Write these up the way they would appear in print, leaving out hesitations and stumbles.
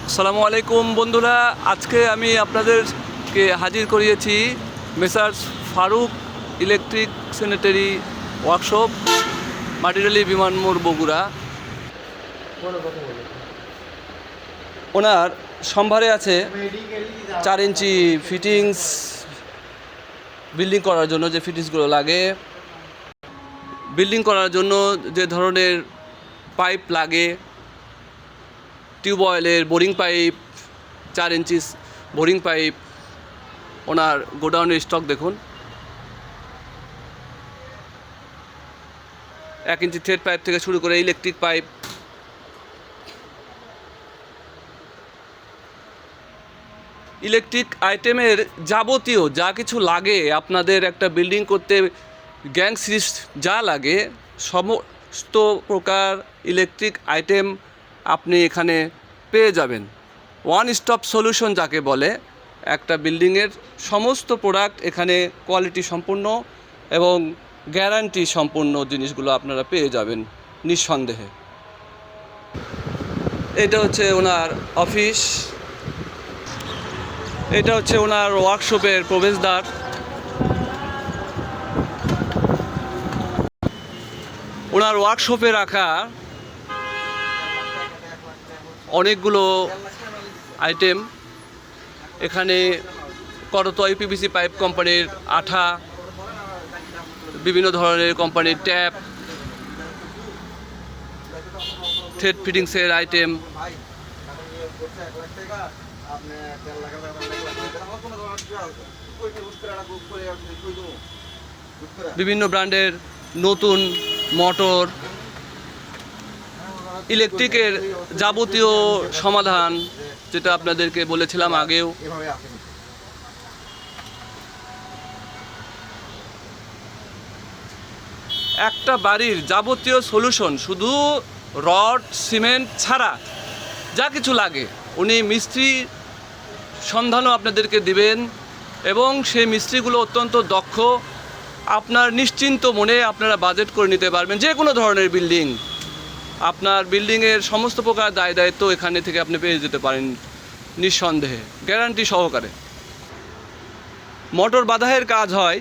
আসসালামু আলাইকুম বন্ধুরা, আজকে আমি আপনাদেরকে হাজির করিয়েছি messrs Faruk electric sanitary workshop, Matirali Bimanmor, Bogura. ওনার সম্ভারে আছে 4 ইঞ্চি ফিটিংস, বিল্ডিং করার জন্য যে ফিটিংসগুলো লাগে, বিল্ডিং করার জন্য যে ধরনের পাইপ লাগে, টিউবওয়েলের boring pipe, 4 inch boring pipe. ওনার গোডাউনের স্টক দেখুন। 1 ইঞ্চি থ্রেড পাইপ থেকে শুরু করে ইলেকট্রিক পাইপ, ইলেকট্রিক আইটেমের যাবতীয় যা কিছু লাগে আপনাদের একটা বিল্ডিং করতে, গ্যাং সিরিজ যা লাগে সমস্ত প্রকার ইলেকট্রিক আইটেম আপনি এখানে পেয়ে যাবেন। ওয়ান স্টপ সলিউশন যাকে বলে, একটা বিল্ডিংয়ের সমস্ত প্রোডাক্ট এখানে কোয়ালিটি সম্পূর্ণ এবং গ্যারান্টি সম্পূর্ণ জিনিসগুলো আপনারা পেয়ে যাবেন নিঃসন্দেহে। এটা হচ্ছে ওনার অফিস, এটা হচ্ছে ওনার ওয়ার্কশপের প্রবেশদ্বার। ওনার ওয়ার্কশপে রাখা অনেকগুলো আইটেম, এখানে করতোয়া পিভিসি পাইপ কোম্পানির আঠা, বিভিন্ন ধরনের কোম্পানির ট্যাপ, থ্রেড ফিটিংসের আইটেম, বিভিন্ন ব্র্যান্ডের নতুন মোটর, ইলেকট্রিকের যাবতীয় সমাধান, যেটা আপনাদেরকে বলেছিলাম আগেও। একটা বাড়ির যাবতীয় সলিউশন, শুধু রড সিমেন্ট ছাড়া যা কিছু লাগে উনি মিস্ত্রি সন্ধানও আপনাদেরকে দিবেন, এবং সেই মিস্ত্রিগুলো অত্যন্ত দক্ষ। আপনার নিশ্চিন্ত মনে আপনারা বাজেট করে নিতে পারবেন যে কোনো ধরনের বিল্ডিং। আপনার বিল্ডিংয়ের সমস্ত প্রকার দায় দায়িত্ব এখানে থেকে আপনি পেয়ে যেতে পারেন নিঃসন্দেহে, গ্যারান্টি সহকারে। মোটর বাঁধাইয়ের কাজ হয়,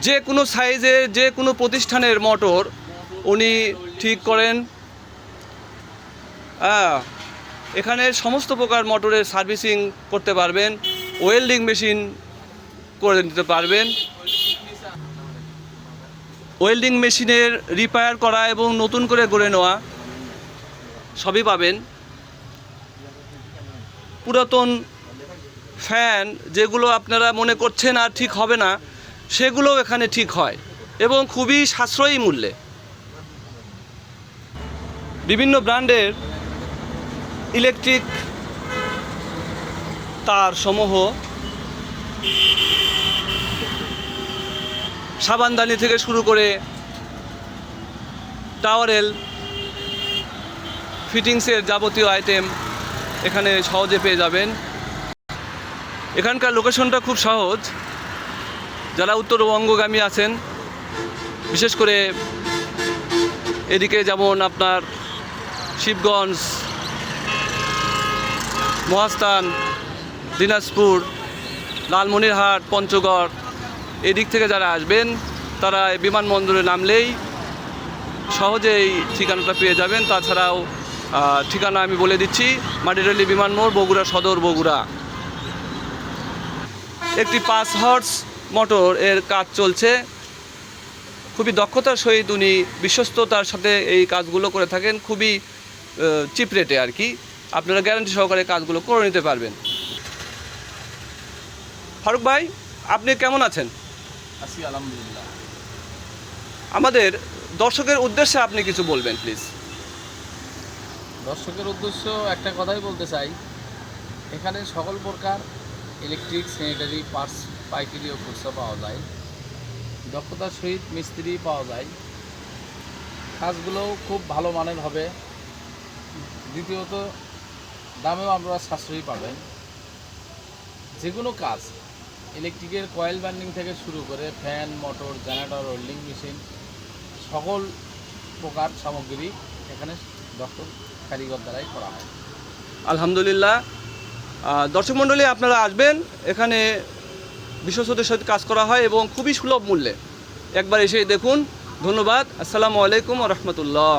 যে কোনো সাইজে যে কোনো প্রতিষ্ঠানের মোটর উনি ঠিক করেন। এখানে সমস্ত প্রকার মোটরের সার্ভিসিং করতে পারবেন, ওয়েল্ডিং মেশিন করে নিতে পারবেন, ওয়েল্ডিং মেশিনের রিপেয়ার করা এবং নতুন করে গড়ে নেওয়া সবই পাবেন। পুরাতন ফ্যান যেগুলো আপনারা মনে করছেন আর ঠিক হবে না, সেগুলোও এখানে ঠিক হয় এবং খুবই সাশ্রয়ী মূল্যে। বিভিন্ন ব্র্যান্ডের ইলেকট্রিক তার সমূহ, সাবানদানি থেকে শুরু করে টাওয়ারেল ফিটিংসের যাবতীয় আইটেম এখানে সহজে পেয়ে যাবেন। এখানকার লোকেশনটা খুব সহজ। যারা উত্তরবঙ্গগামী আছেন, বিশেষ করে এদিকে যেমন আপনার শিবগঞ্জ, মহাস্থান, দিনাজপুর, লালমনিরহাট, পঞ্চগড়, এদিক থেকে যারা আসবেন তারা বিমানবন্দরে নামলেই সহজেই ঠিকানাটা পেয়ে যাবেন। তাছাড়াও ঠিকানা আমি বলে দিচ্ছি, মাটিরালি বিমানমোড়, বগুড়া সদর, বগুড়া। একটি 5 হর্স মোটর এর কাজ চলছে, খুবই দক্ষতার সহিত উনি বিশ্বস্ততার সাথে এই কাজগুলো করে থাকেন, খুবই চিপ রেটে আর কি। আপনারা গ্যারান্টি সহকারে কাজগুলো করে নিতে পারবেন। ফারুক ভাই, আপনি কেমন আছেন? আছি আলহামদুলিল্লাহ। আমাদের দর্শকের উদ্দেশ্যে আপনি কিছু বলবেন প্লিজ। দর্শকের উদ্দেশ্য একটা কথাই বলতে চাই, এখানে সকল প্রকার ইলেকট্রিক স্যানিটারি পার্টস পাইকারি ও খুচরা পাওয়া যায়, দক্ষতার সহিত মিস্ত্রি পাওয়া যায়, কাজগুলোও খুব ভালো মানের হবে। দ্বিতীয়ত দামেও আমরা সাশ্রয়ী পাবেন। যে কোনো কাজ, ইলেকট্রিকের কয়েল বার্নিং থেকে শুরু করে fan, motor, generator, welding machine, সকল প্রকার সামগ্রী এখানে দক্ষ কারিগর দ্বারাই করা হয়। আলহামদুলিল্লাহ। দর্শক মণ্ডলী, আপনারা আসবেন, এখানে বিশ্বস্ততার সাথে কাজ করা হয় এবং খুবই সুলভ মূল্যে। একবার এসে দেখুন। ধন্যবাদ। আসসালামু আলাইকুম ওয়া রাহমাতুল্লাহ।